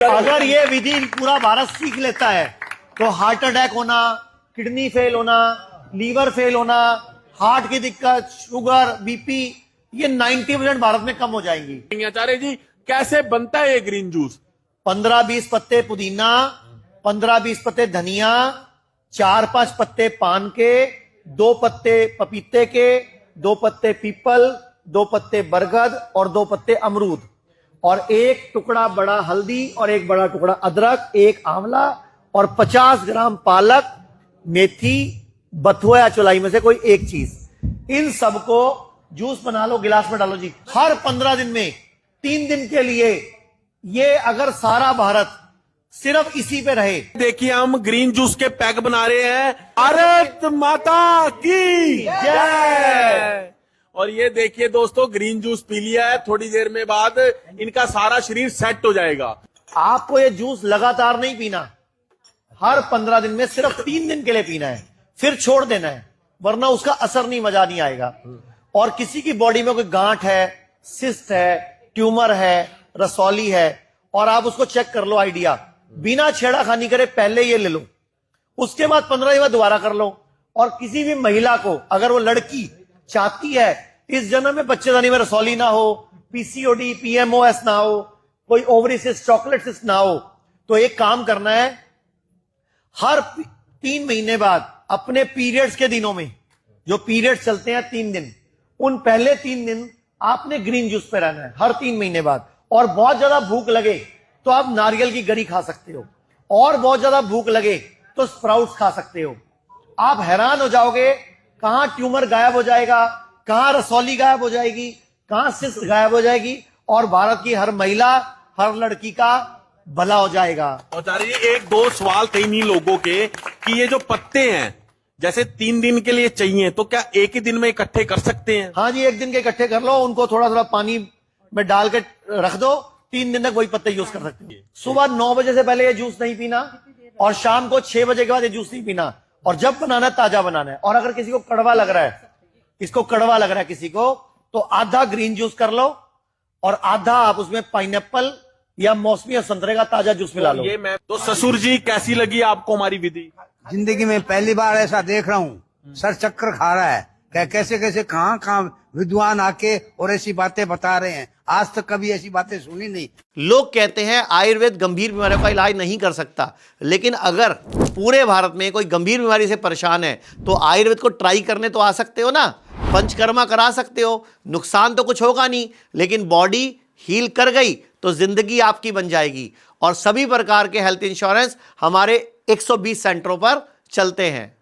अगर ये विधि पूरा भारत सीख लेता है तो हार्ट अटैक होना, किडनी फेल होना, लीवर फेल होना, हार्ट की दिक्कत, शुगर, बीपी, ये 90% भारत में कम हो जाएंगी। आचार्य जी, कैसे बनता है ये ग्रीन जूस? 15-20 पत्ते पुदीना, 15-20 पत्ते धनिया, 4-5 पत्ते पान के, 2 पत्ते पपीते के, 2 पत्ते पीपल, 2 पत्ते बरगद और 2 पत्ते अमरूद, और 1 टुकड़ा बड़ा हल्दी और 1 बड़ा टुकड़ा अदरक, 1 आंवला और 50 ग्राम पालक, मेथी, बथुआ या चौलाई में से कोई एक चीज। इन सबको जूस बना लो, गिलास में डालो जी। हर 15 दिन में 3 दिन के लिए, ये अगर सारा भारत सिर्फ इसी पे रहे। देखिए, हम ग्रीन जूस के पैक बना रहे हैं। भारत माता की जय। और ये देखिए दोस्तों, ग्रीन जूस पी लिया है, थोड़ी देर में बाद इनका सारा शरीर सेट हो जाएगा। आपको ये जूस लगातार नहीं पीना, हर 15 दिन में सिर्फ 3 दिन के लिए पीना है, फिर छोड़ देना है, वरना उसका असर नहीं, मजा नहीं आएगा। और किसी की बॉडी में कोई गांठ है, सिस्ट है, ट्यूमर है, रसौली है, और आप उसको चेक कर लो, आइडिया बिना छेड़ाखानी करे पहले ये ले लो, उसके बाद 15 दिन बाद दोबारा कर लो। और किसी भी महिला को, अगर वो लड़की चाहती है इस जन्म में बच्चेदानी में रसौली ना हो, पीसीओडी, पीएमओएस ना हो, कोई ओवरी सिस्ट, चॉकलेट सिस्ट ना हो, तो एक काम करना है, हर 3 महीने बाद अपने पीरियड्स के दिनों में, जो पीरियड्स चलते हैं 3 दिन, उन पहले 3 दिन आपने ग्रीन जूस पे रहना है, हर 3 महीने बाद। और बहुत ज्यादा भूख लगे तो आप नारियल की गरी खा सकते हो, और बहुत ज्यादा भूख लगे तो स्प्राउट्स खा सकते हो। आप हैरान हो जाओगे, कहां ट्यूमर गायब हो जाएगा, कहां रसौली गायब हो जाएगी, कहां सिस्ट गायब हो जाएगी, और भारत की हर महिला, हर लड़की का भला हो जाएगा। आचार्य जी, 1-2 सवाल थे इन्हीं लोगों के कि ये जो पत्ते हैं, जैसे 3 दिन के लिए चाहिए, तो क्या एक ही दिन में इकट्ठे कर सकते हैं? हाँ जी, 1 दिन के इकट्ठे कर लो, उनको थोड़ा थोड़ा पानी में डाल के रख दो, 3 दिन तक वही पत्ते यूज कर सकते हो। सुबह 9 बजे से पहले ये जूस नहीं पीना, और शाम को 6 बजे के बाद ये जूस नहीं पीना, और जब बनाना है ताजा बनाना है। और अगर किसी को कड़वा लग रहा है, इसको कड़वा लग रहा है किसी को, तो आधा ग्रीन जूस कर लो और आधा आप उसमें पाइनएप्पल या मौसमी या संतरे का ताजा जूस मिला लो। ये मैं तो ससुर जी, कैसी लगी आपको हमारी विधि? जिंदगी में पहली बार ऐसा देख रहा हूँ, सर चक्कर खा रहा है। कैसे कैसे कहाँ विद्वान आके और ऐसी बातें बता रहे हैं, आज तक कभी ऐसी बातें सुनी नहीं। लोग कहते हैं आयुर्वेद गंभीर बीमारियों का इलाज नहीं कर सकता, लेकिन अगर पूरे भारत में कोई गंभीर बीमारी से परेशान है तो आयुर्वेद को ट्राई करने तो आ सकते हो ना, पंचकर्मा करा सकते हो, नुकसान तो कुछ होगा नहीं, लेकिन बॉडी हील कर गई तो जिंदगी आपकी बन जाएगी। और सभी प्रकार के हेल्थ इंश्योरेंस हमारे 120 सेंटरों पर चलते हैं।